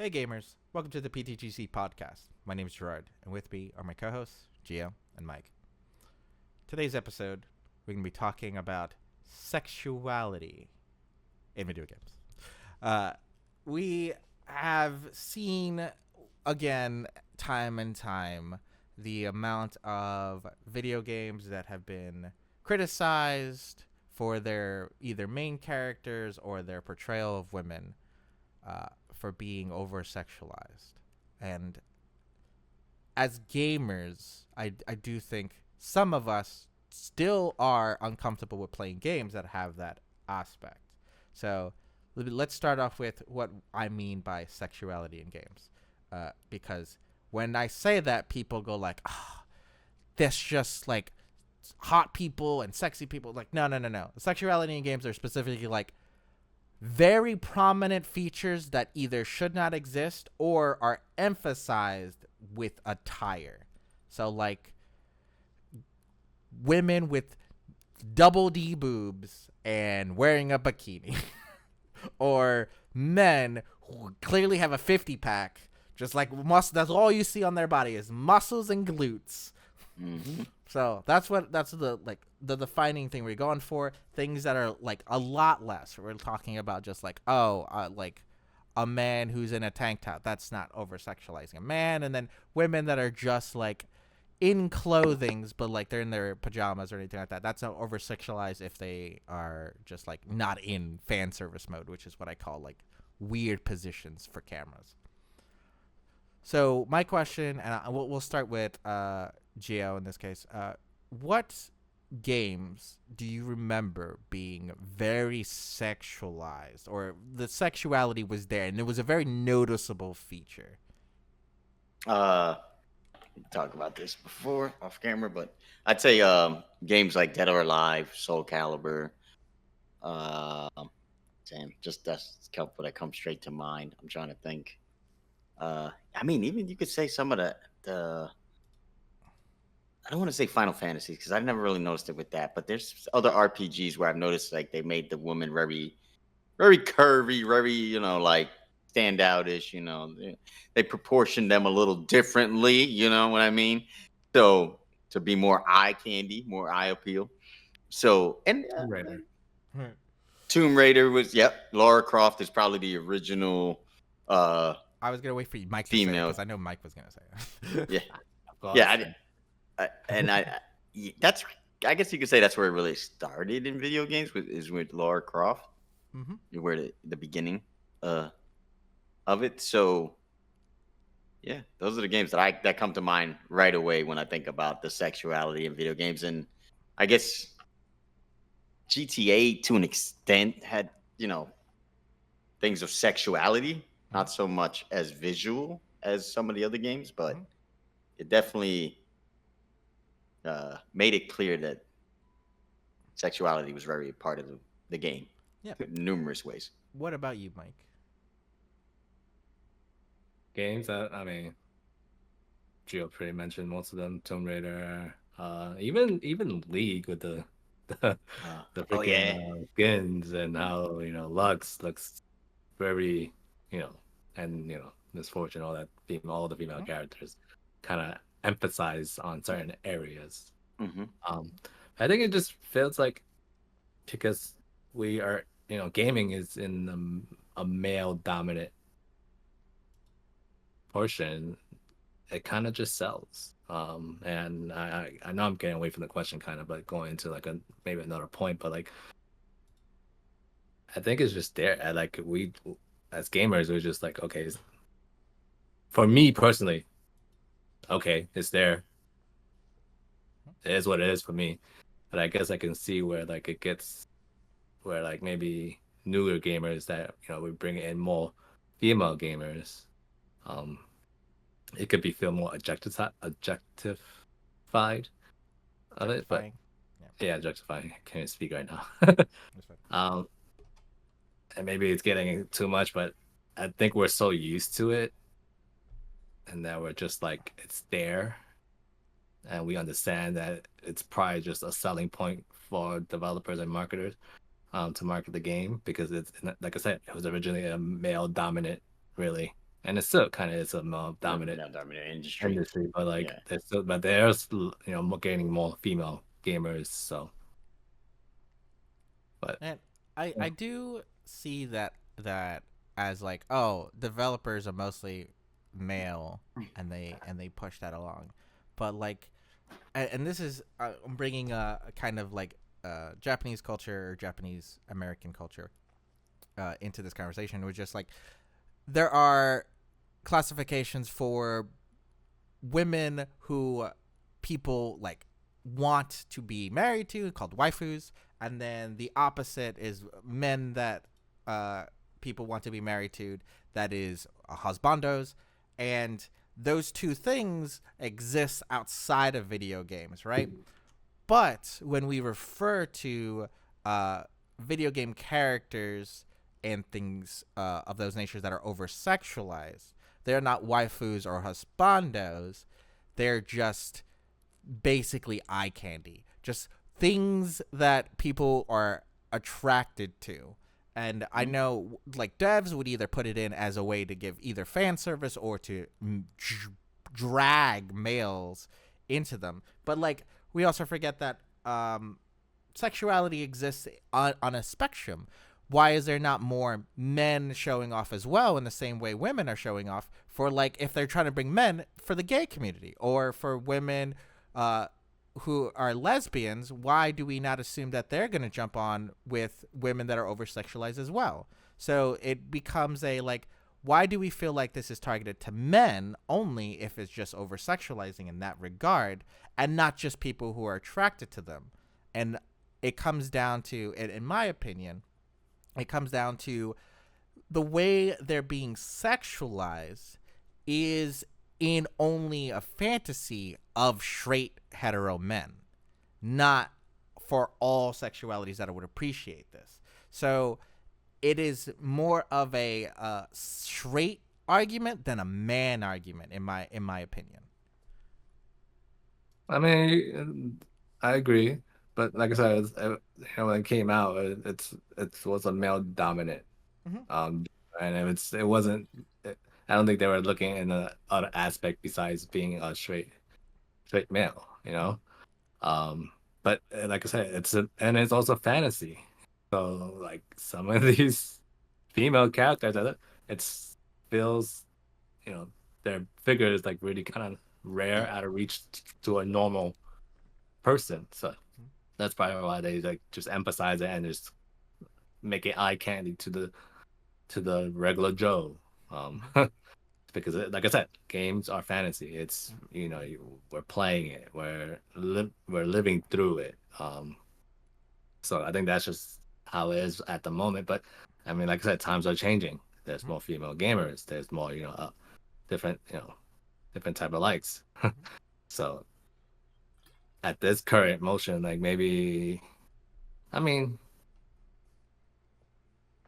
Hey gamers, welcome to the PTGC podcast. My name is Gerard, and with me are my co-hosts, Gio and Mike. Today's episode, we're going to be talking about sexuality in video games. We have seen, again, time and time, the amount of video games that have been criticized for their either main characters or their portrayal of women for being over sexualized. And as gamers, I do think some of us still are uncomfortable with playing games that have that aspect. So let's start off with what I mean by sexuality in games. Because when I say that, people go like, oh, this just like hot people and sexy people. Like, no. Sexuality in games are specifically like very prominent features that either should not exist or are emphasized with attire. So like women with double D boobs and wearing a bikini. Or men who clearly have a 50 pack, just like that's all you see on their body is muscles and glutes. Mm-hmm. So that's the like the defining thing we're going for. Things that are like a lot less. We're talking about just like like a man who's in a tank top. That's not over sexualizing a man. And then women that are just like in clothing, but like they're in their pajamas or anything like that. That's not over sexualized if they are just like not in fan service mode, which is what I call like weird positions for cameras. So my question, and we'll start with Gio in this case. What games do you remember being very sexualized, or the sexuality was there and it was a very noticeable feature? We talked about this before off camera, but I'd say games like Dead or Alive, Soul Calibur. Just that's a couple that come straight to mind. I'm trying to think. I mean, even you could say some of the I don't want to say Final Fantasy because I've never really noticed it with that, but there's other RPGs where I've noticed like they made the woman very, very curvy, very like standoutish. They proportioned them a little differently. You know what I mean? So to be more eye candy, more eye appeal. So and Tomb Raider. Tomb Raider was Lara Croft is probably the original. I was gonna wait for Mike to say it Female. because I know Mike was gonna say it. Yeah, that's I guess you could say that's where it really started in video games is with Lara Croft, where the beginning of it. So yeah, those are the games that come to mind right away when I think about the sexuality in video games, and I guess GTA to an extent had things of sexuality, not so much as visual as some of the other games, but it definitely made it clear that sexuality was very part of the game. Yeah. In numerous ways. What about you, Mike? Games that Gio pretty mentioned most of them. Tomb Raider, even League with the freaking skins and how Lux looks very and Misfortune, all the female characters kind of emphasize on certain areas. I think it just feels like because we are gaming is in a male dominant portion, it kind of just sells. And I know I'm getting away from the question kind of, but going into like maybe another point, but like I think it's just there. Like we as gamers, we're just like, okay, for me personally, okay, it's there. It is what it is for me. But I guess I can see where like it gets where like maybe newer gamers that we bring in more female gamers, it could be feel more objectified of it, but objectifying. I can't speak right now. And maybe it's getting too much, but I think we're so used to it, and that we're just like it's there, and we understand that it's probably just a selling point for developers and marketers to market the game because it's like I said, it was originally a male dominant really and it's still kind of is a more dominant dominant industry. industry, but like Yeah. there's gaining more female gamers. So, but And yeah. I do see that as like, oh, developers are mostly male and they push that along, but like, and this is I'm bringing a kind of like Japanese culture or Japanese American culture into this conversation. It was just like there are classifications for women who people like want to be married to called waifus, and then the opposite is men that uh, people want to be married to, that is husbandos. And those two things exist outside of video games, right? But when we refer to uh, video game characters and things of those natures that are over sexualized, they're not waifus or husbandos. They're just basically eye candy, just things that people are attracted to. And I know like devs would either put it in as a way to give either fan service or to drag males into them. But like we also forget that sexuality exists on a spectrum. Why is there not more men showing off as well in the same way women are showing off for, like, if they're trying to bring men for the gay community or for women who are lesbians? Why do we not assume that they're going to jump on with women that are over sexualized as well? So it becomes a like, why do we feel like this is targeted to men only if it's just over sexualizing in that regard and not just people who are attracted to them? And it comes down to, in my opinion, it comes down to the way they're being sexualized is in only a fantasy of straight hetero men, not for all sexualities that would appreciate this. So it is more of a straight argument than a man argument, in my opinion. I mean, I agree, but like I said, when it came out, it was a male dominant, Mm-hmm. and it wasn't. I don't think they were looking in the other aspect besides being a straight male, you know. But like I said, and it's also fantasy. So like some of these female characters, it feels, their figure is like really kind of rare, out of reach to a normal person. So that's probably why they like just emphasize it and just make it eye candy to the regular Joe. Because like I said, games are fantasy. It's we're playing it, we're living through it. So I think that's just how it is at the moment. But I mean, like I said, times are changing. There's more female gamers. There's more different different type of likes. So at this current motion, like maybe, I mean,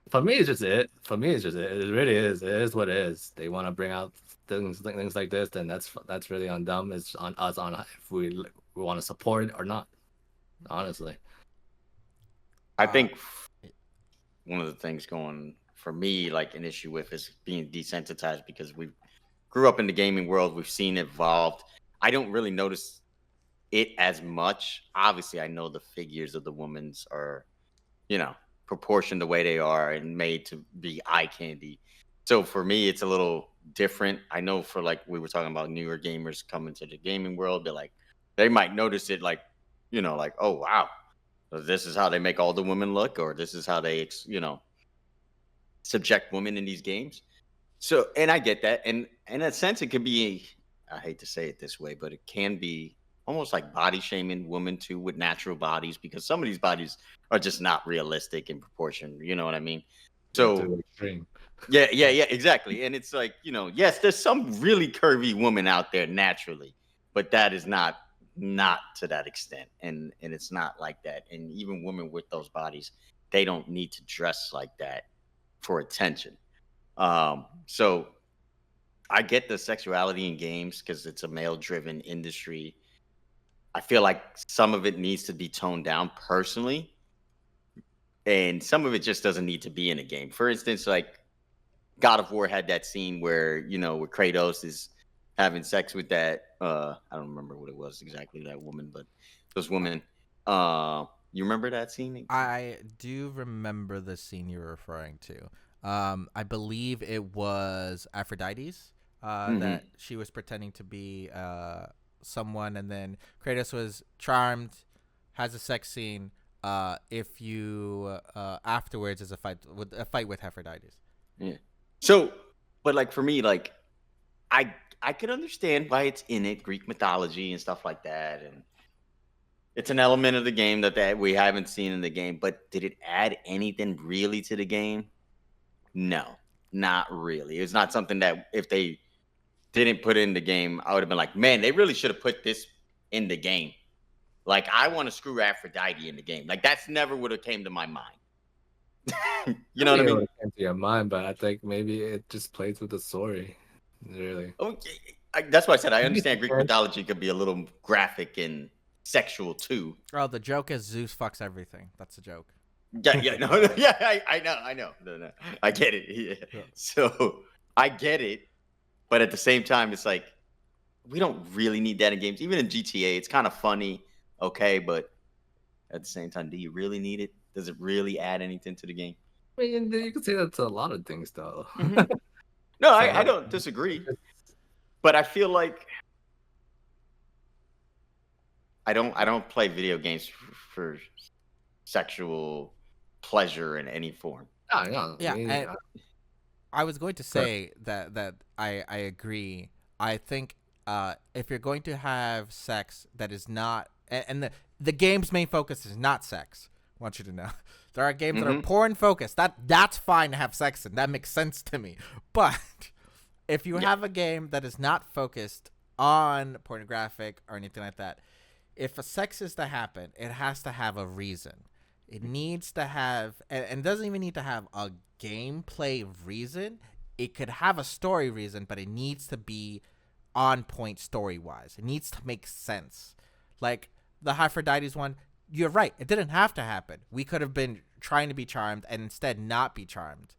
for me, it's just it. For me, it's just it. It really is. It is what it is. They want to bring out things like this, then that's really on them. It's on us on if we want to support it or not. Honestly, I think one of the things going for me, like an issue with, is being desensitized, because we grew up in the gaming world. We've seen it evolved. I don't really notice it as much. Obviously, I know the figures of the women's are, proportioned the way they are and made to be eye candy. So for me, it's a little different. I know for, like, we were talking about newer gamers coming to the gaming world, they might notice it, like, like, oh wow, this is how they make all the women look, or this is how they, subject women in these games. So, and I get that, and in a sense, it could be, I hate to say it this way, but it can be almost like body shaming women too, with natural bodies, because some of these bodies are just not realistic in proportion. You know what I mean? to So the extreme. yeah, exactly. And it's like, yes, there's some really curvy women out there naturally, but that is not to that extent. And it's not like that. And even women with those bodies, they don't need to dress like that for attention. So I get the sexuality in games because it's a male driven industry. I feel like some of it needs to be toned down personally, and some of it just doesn't need to be in a game. For instance, like, God of War had that scene where where Kratos is having sex with that. I don't remember what it was exactly, that woman, but those women. You remember that scene? I do remember the scene you're referring to. I believe it was Aphrodite's. That she was pretending to be someone, and then Kratos was charmed, has a sex scene. If you afterwards is a fight with Aphrodite's. Yeah. So, but like for me, like I could understand why it's in it, Greek mythology and stuff like that, and it's an element of the game that we haven't seen in the game. But did it add anything really to the game? No, not really. It's not something that if they didn't put in the game, I would have been like, man, they really should have put this in the game. Like, I want to screw Aphrodite in the game. Like, that's never would have came to my mind. You know what I mean? It came to your mind, but I think maybe it just plays with the story. Really. Okay. That's why I said I understand Greek mythology could be a little graphic and sexual too. Oh, the joke is Zeus fucks everything. That's the joke. Yeah, no, yeah, I know. No, I get it. Yeah. So I get it, but at the same time, it's like we don't really need that in games. Even in GTA, it's kind of funny, okay, but at the same time, do you really need it? Does it really add anything to the game? I mean, you could say that to a lot of things, though. No, I don't disagree, but I feel like I don't play video games for sexual pleasure in any form. Yeah, I was going to say that I agree. I think if you're going to have sex that is not, and the game's main focus is not sex. I want you to know there are games that are porn focused. That's fine to have sex in. That makes sense to me. But if you have a game that is not focused on pornographic or anything like that, if a sex is to happen, it has to have a reason. It needs to have, and doesn't even need to have a gameplay reason. It could have a story reason, but it needs to be on point story-wise. It needs to make sense. Like the Aphrodite's one, you're right. It didn't have to happen. We could have been trying to be charmed and instead not be charmed.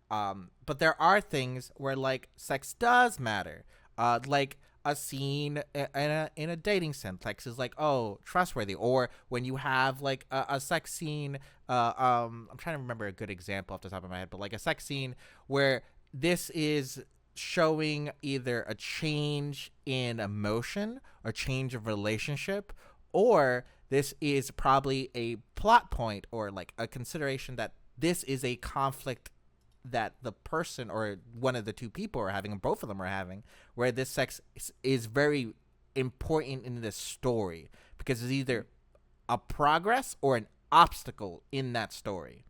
But there are things where, like, sex does matter. Like a scene in a dating sense is like, oh, trustworthy. Or when you have like a sex scene, I'm trying to remember a good example off the top of my head, but like a sex scene where this is showing either a change in emotion or change of relationship, or this is probably a plot point or like a consideration that this is a conflict that the person or one of the two people are having, and both of them are having, where this sex is very important in this story because it's either a progress or an obstacle in that story.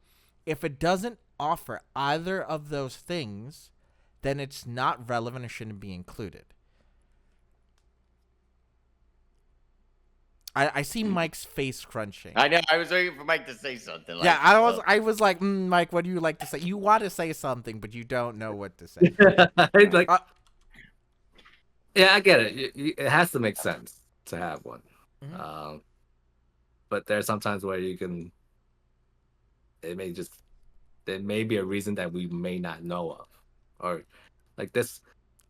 If it doesn't offer either of those things, then it's not relevant and shouldn't be included. I see Mike's face crunching. I know. I was waiting for Mike to say something. Like, yeah, I was like, Mike, what do you like to say? You want to say something, but you don't know what to say. Like, yeah, I get it. It has to make sense to have one. Mm-hmm. But there are some times where there may be a reason that we may not know of, or like this.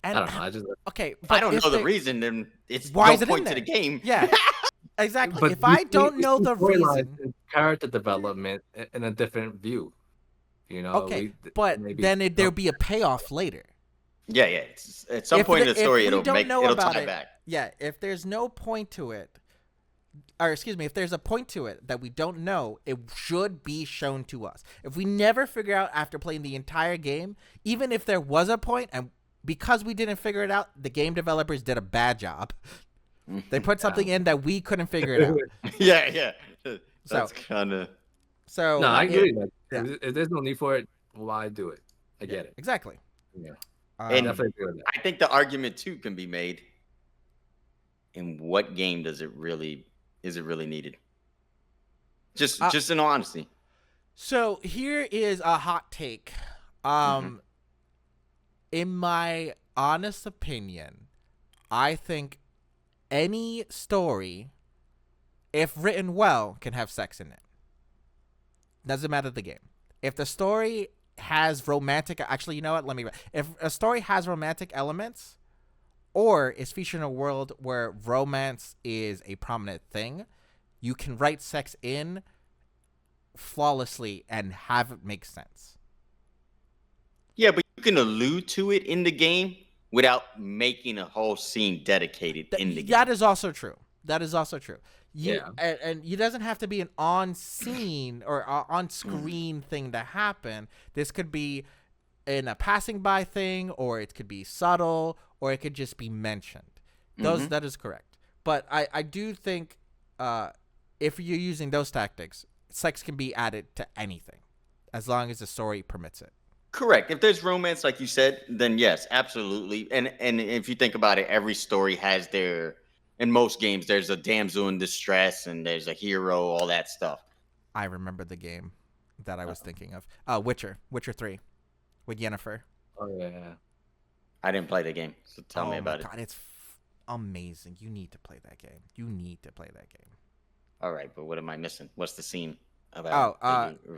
And, I don't know. I just okay. If I don't know the reason, then it's why no is it point to the game. Yeah. Exactly. But if I don't know the reason, character development in a different view, Okay, but then there'll be a payoff later. Yeah. At some point in the story, it'll tie back. Yeah, if there's no point to it, or excuse me, if there's a point to it that we don't know, it should be shown to us. If we never figure out after playing the entire game, even if there was a point, and because we didn't figure it out, the game developers did a bad job. They put something in that we couldn't figure it out. Yeah. That's kind of. So no, I agree. If there's no need for it, why do it? I get it. Exactly. Yeah. And I think the argument too can be made. In what game is it really needed? Just in all honesty. So here is a hot take. In my honest opinion, I think any story, if written well, can have sex in it. Doesn't matter the game. If the story has romantic, actually, you know what? If a story has romantic elements, or is featured in a world where romance is a prominent thing, you can write sex in flawlessly and have it make sense. Yeah, but you can allude to it in the game without making a whole scene dedicated in the game. That is also true. That is also true. Yeah. And it doesn't have to be an on scene or on screen thing to happen. This could be in a passing by thing, or it could be subtle, or it could just be mentioned. That is correct. But I do think if you're using those tactics, sex can be added to anything as long as the story permits it. Correct. If there's romance, like you said, then yes, absolutely. And if you think about it, every story has their. In most games, there's a damsel in distress and there's a hero, all that stuff. I remember the game that I was thinking of. Witcher 3 with Yennefer. Oh yeah. I didn't play the game, so tell me about it. God, it's amazing. You need to play that game. All right, but what am I missing? What's the scene about?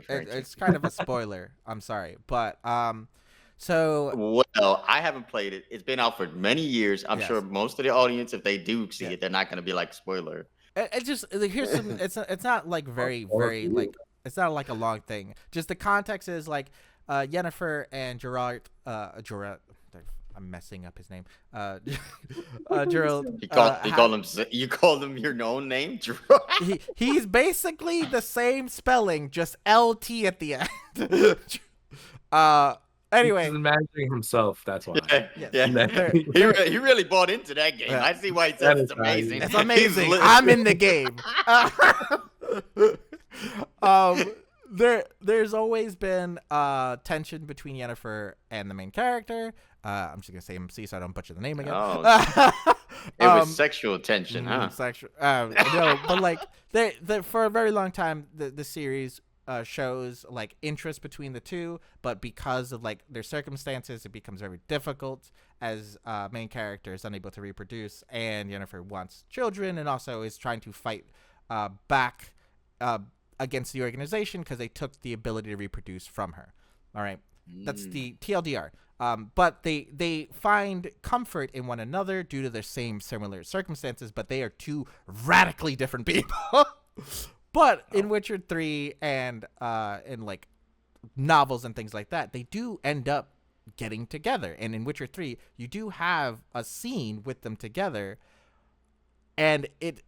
It's kind of a spoiler. I'm sorry, but so well, I haven't played it. It's been out for many years. I'm sure most of the audience, if they do see it, they're not going to be like spoiler. It just here's some. It's not like very like it's not like a long thing. Just the context is like Yennefer and Geralt. I'm messing up his name. Gerald. You called him your own name, Gerald. He's basically the same spelling, just LT at the end. Anyway, he's imagining himself. That's why. Yeah. He really bought into that game. I see why he says it's amazing. It's amazing. I'm in the game. There's always been tension between Yennefer and the main character. I'm just gonna say MC so I don't butcher the name again. It was sexual tension, huh? Sexual. No, but like for a very long time, the series shows like interest between the two, but because of like their circumstances, it becomes very difficult as main character is unable to reproduce, and Yennefer wants children and also is trying to fight back against the organization because they took the ability to reproduce from her. All right, that's the TLDR. But they find comfort in one another due to their similar circumstances, but they are two radically different people. But in Witcher 3 and in like novels and things like that, they do end up getting together. And in Witcher 3, you do have a scene with them together, and it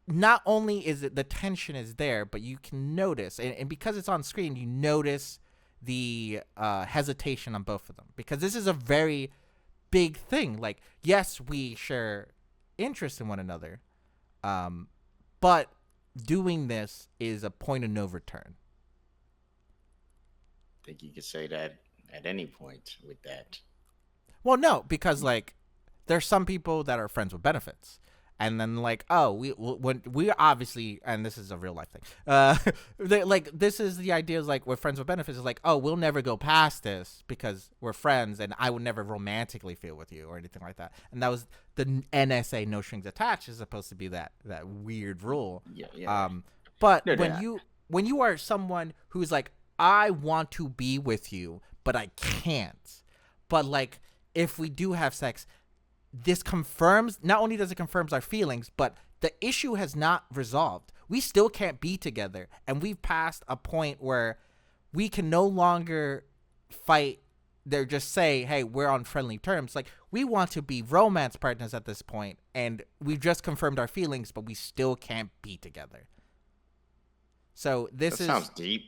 not only is it the tension is there, but you can notice, and because it's on screen, you notice the hesitation on both of them, because this is a very big thing. Like, yes, we share interest in one another, but doing this is a point of no return. I think you could say that at any point with that. Well, no, because like there's some people that are friends with benefits. And then like, oh, we obviously, and this is a real life thing. Like this is the idea is like with friends with benefits is like, oh, we'll never go past this because we're friends, and I would never romantically feel with you or anything like that. And that was the NSA, no strings attached, is supposed to be that weird rule. Yeah. But when you are someone who's like, I want to be with you, but I can't. But like, if we do have sex, this confirms, not only does it confirms our feelings, but the issue has not resolved. We still can't be together, and we've passed a point where we can no longer fight. They're just say, hey, we're on friendly terms. Like, we want to be romance partners at this point, and we've just confirmed our feelings, but we still can't be together. So that sounds deep.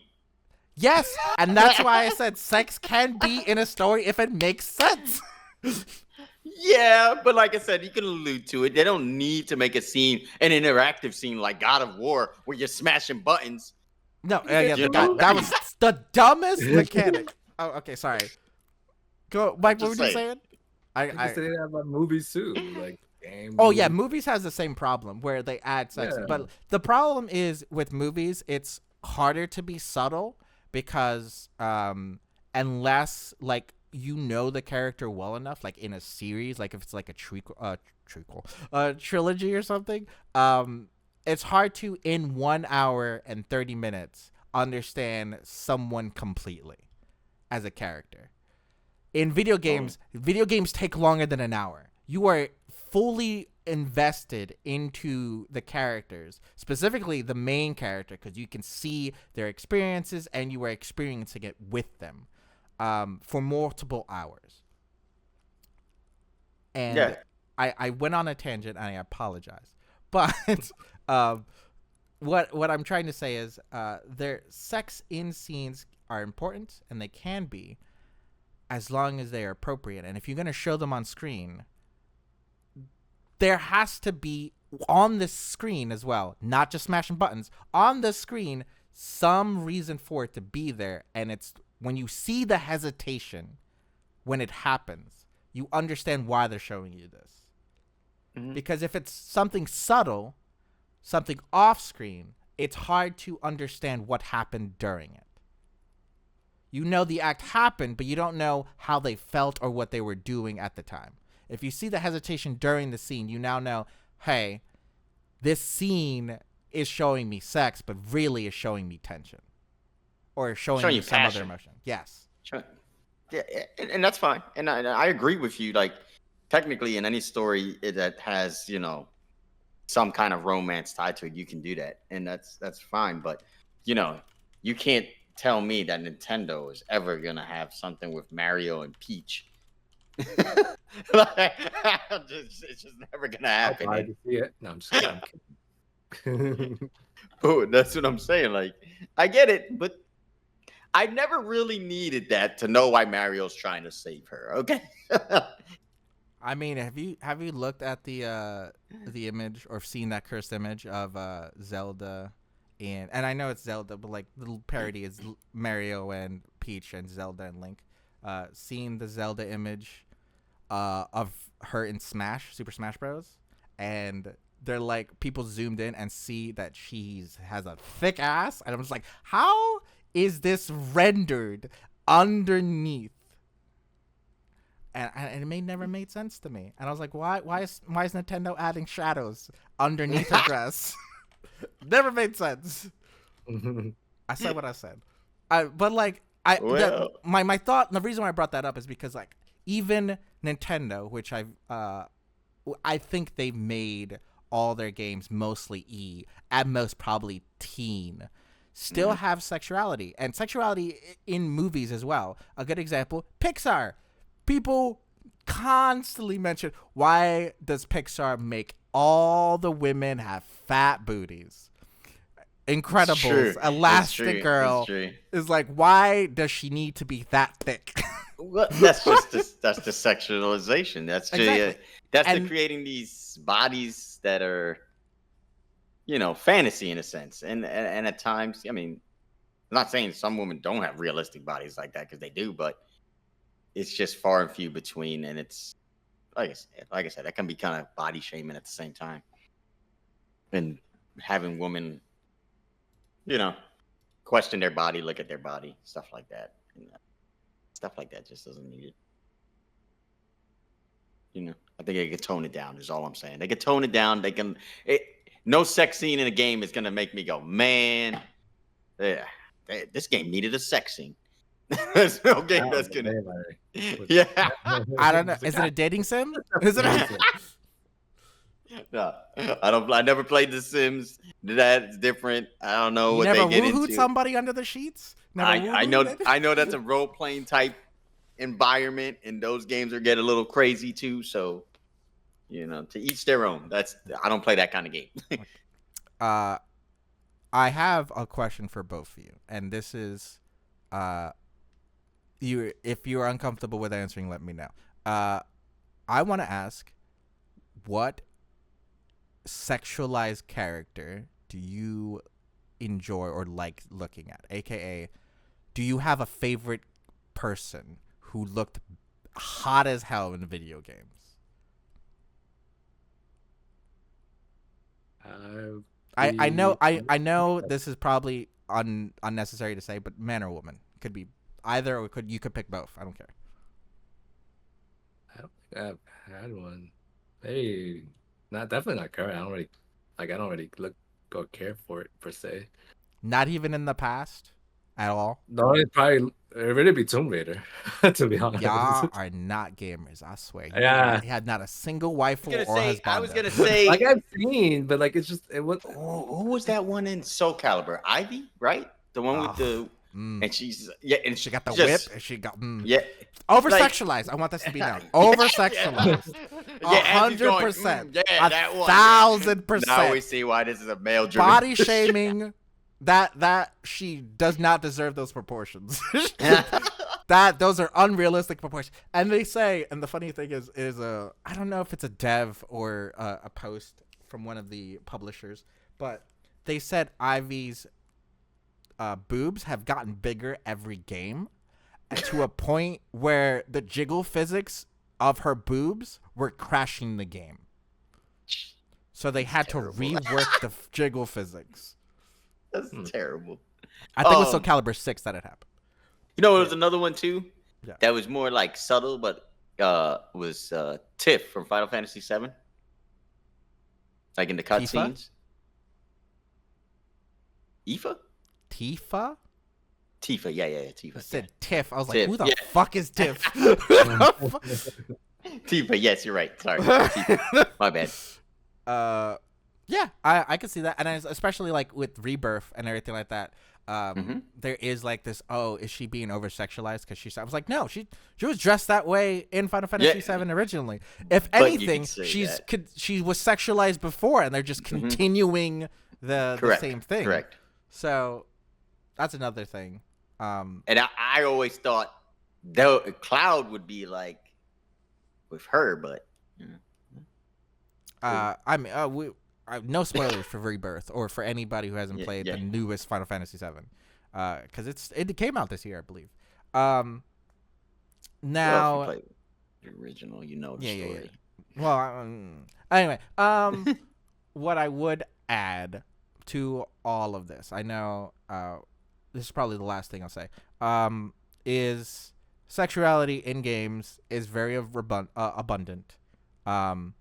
Yes, and that's why I said sex can be in a story if it makes sense. Yeah, but like I said, you can allude to it. They don't need to make a scene, an interactive scene like God of War, where you're smashing buttons. No, that was the dumbest mechanic. Oh, okay, sorry. Go, Mike. What were you saying? I say that about movies too, like games. Oh yeah, movies has the same problem where they add sex, but the problem is with movies, it's harder to be subtle because unless like you know the character well enough, like in a series, like if it's like a trilogy or something, it's hard to in 1 hour and 30 minutes understand someone completely. as a character. In video games take longer than an hour. You are fully invested into the characters, specifically the main character, because you can see their experiences and you are experiencing it with them for multiple hours. And Yeah. I went on a tangent and I apologize. But what I'm trying to say is their sex in scenes are important, and they can be, as long as they are appropriate. And if you're going to show them on screen, there has to be on the screen as well, not just smashing buttons, on the screen, some reason for it to be there. And it's when you see the hesitation when it happens, you understand why they're showing you this. Mm-hmm. Because if it's something subtle, something off screen, it's hard to understand what happened during it. You know the act happened, but you don't know how they felt or what they were doing at the time. If you see the hesitation during the scene, you now know, hey, this scene is showing me sex, but really is showing me tension. Or showing me some other emotion. Yes. Sure. Yeah, and that's fine. And I agree with you. Like, technically, in any story that has, some kind of romance tied to it, you can do that. And that's fine. But, you can't tell me that Nintendo is ever going to have something with Mario and Peach. It's just never going to happen. I'll to see it. No, I'm just kidding. Oh, that's what I'm saying. Like, I get it, but I never really needed that to know why Mario's trying to save her. Okay. I mean, have you looked at the image or seen that cursed image of Zelda and I know it's Zelda, but like the parody is Mario and Peach and Zelda and Link. Seeing the Zelda image of her in Super Smash Bros. And they're like, people zoomed in and see that she has a thick ass, and I'm just like, how is this rendered underneath? And it never made sense to me. And I was like, why is Nintendo adding shadows underneath her dress? Never made sense. I said what I said. My thought, the reason why I brought that up is because like even Nintendo, which I think they've made all their games mostly E, at most probably teen, still have sexuality, and sexuality in movies as well. A good example, Pixar. People constantly mention, why does Pixar make all the women have fat booties? Incredibles, Elastic Girl is like, why does she need to be that thick? Well, that's the sexualization. That's exactly. The creating these bodies that are, fantasy in a sense, and at times, I mean, I'm not saying some women don't have realistic bodies like that, because they do, but it's just far and few between, and it's like I said, that can be kind of body shaming at the same time, and having women, question their body, look at their body, stuff like that. Stuff like that just doesn't need it. I think they could tone it down. Is all I'm saying. They could tone it down. They can. No sex scene in a game is gonna make me go, man. Yeah, this game needed a sex scene. There's no game that's gonna. Yeah. I don't know. Is it a dating sim? Is it? No, I never played The Sims. That's different. I don't know what they get into. Never woohooed somebody under the sheets. I know that's a role playing type environment, and those games are get a little crazy too. So, to each their own. I don't play that kind of game. I have a question for both of you, and this is, if you are uncomfortable with answering, let me know. I want to ask, what sexualized character do you enjoy or like looking at? AKA, do you have a favorite person who looked hot as hell in video games? I know this is probably unnecessary to say, but man or woman, could be either, or you could pick both. I don't care. I don't think I've had one. Maybe definitely not current. I don't really look or care for it per se. Not even in the past. at all? The only probably it really be Tomb Raider, to be honest. Y'all are not gamers, I swear. Yeah. He had not a single waifu or husband. I was gonna say, Like I've seen, but like it's just it was. who was that one in Soul Calibur? Ivy, right? The one with the and she's and she got the just, whip, and she got yeah. over sexualized. I want this to be known. Over sexualized. 100%. Yeah, that one. 1,000%. Now we see why this is a male-driven Body shaming. That she does not deserve those proportions. Those are unrealistic proportions. And they say, and the funny thing is I don't know if it's a dev or a post from one of the publishers, but they said Ivy's boobs have gotten bigger every game, to a point where the jiggle physics of her boobs were crashing the game. So they had to rework the jiggle physics. That's terrible. I think it was Soul Calibur 6 that it happened. You know, there was another one too. Yeah. That was more like subtle, but was Tiff from Final Fantasy VII. Like in the cutscenes. Tifa? Tifa? Tifa, yeah, Tifa. I said Tiff. I was like, Tiff, who the fuck is Tiff? Tifa, yes, you're right. Sorry. Tifa. My bad. Yeah, I can see that, and especially like with Rebirth and everything like that. There is like this. Oh, is she being over sexualized? Because I was like, no, she was dressed that way in Final Fantasy VII originally. If anything, she was sexualized before, and they're just continuing the same thing. Correct. So that's another thing. And I always thought Cloud would be like with her, but I mean, no spoilers for Rebirth or for anybody who hasn't played the newest Final Fantasy VII, because it came out this year, I believe. Now, well, if you play the original, you know the story. Yeah. Well, anyway, what I would add to all of this, I know this is probably the last thing I'll say, is sexuality in games is very abundant, and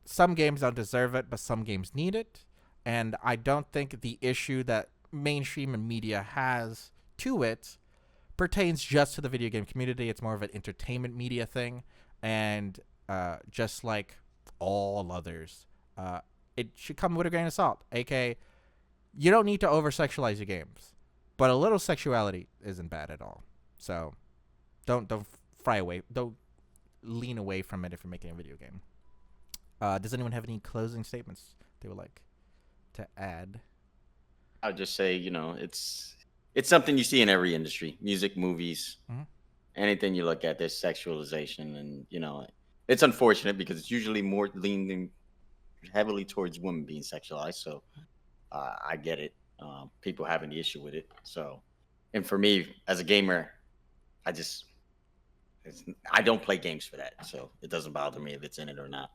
some games don't deserve it, but some games need it. And I don't think the issue that mainstream and media has to it pertains just to the video game community. It's more of an entertainment media thing. And just like all others, it should come with a grain of salt. AKA, you don't need to over-sexualize your games. But a little sexuality isn't bad at all. So don't fry away. Don't lean away from it if you're making a video game. Does anyone have any closing statements they would like to add? I would just say, you know, it's something you see in every industry, music, movies, anything you look at, there's sexualization, and you know, it's unfortunate because it's usually more leaning heavily towards women being sexualized. So I get it. People having the issue with it. So, and for me as a gamer, I don't play games for that, so it doesn't bother me if it's in it or not.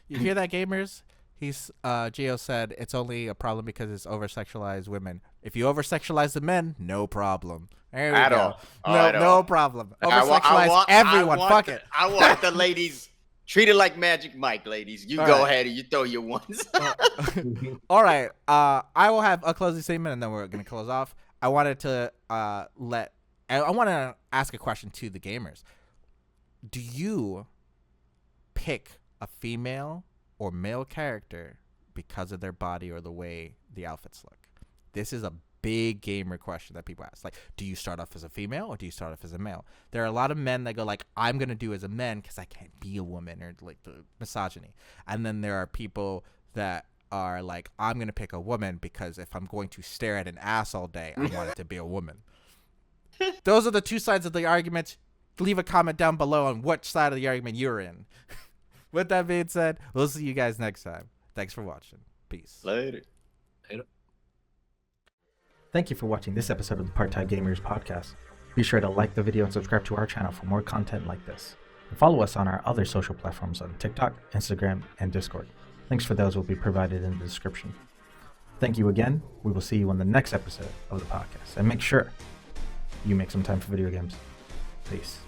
You hear that, gamers? Gio said it's only a problem because it's over-sexualized women. If you over-sexualize the men, no problem. There we go. No problem. Over-sexualize everyone. Fuck it. I want the ladies treated like Magic Mike, ladies. You go ahead and you throw your ones. All right. I will have a closing statement, and then we're going to close off. I wanted to I want to ask a question to the gamers. Do you pick a female or male character because of their body or the way the outfits look? This is a big gamer question that people ask. Like, do you start off as a female or do you start off as a male? There are a lot of men that go like, I'm going to do as a man because I can't be a woman, or like the misogyny. And then there are people that are like, I'm going to pick a woman because if I'm going to stare at an ass all day, I want it to be a woman. Those are the two sides of the argument. Leave a comment down below on which side of the argument you're in. With that being said, we'll see you guys next time. Thanks for watching. Peace. Later. Thank you for watching this episode of the Part-Time Gamers Podcast. Be sure to like the video and subscribe to our channel for more content like this. And follow us on our other social platforms on TikTok, Instagram, and Discord. Links for those will be provided in the description. Thank you again. We will see you on the next episode of the podcast. And make sure you make some time for video games. Peace.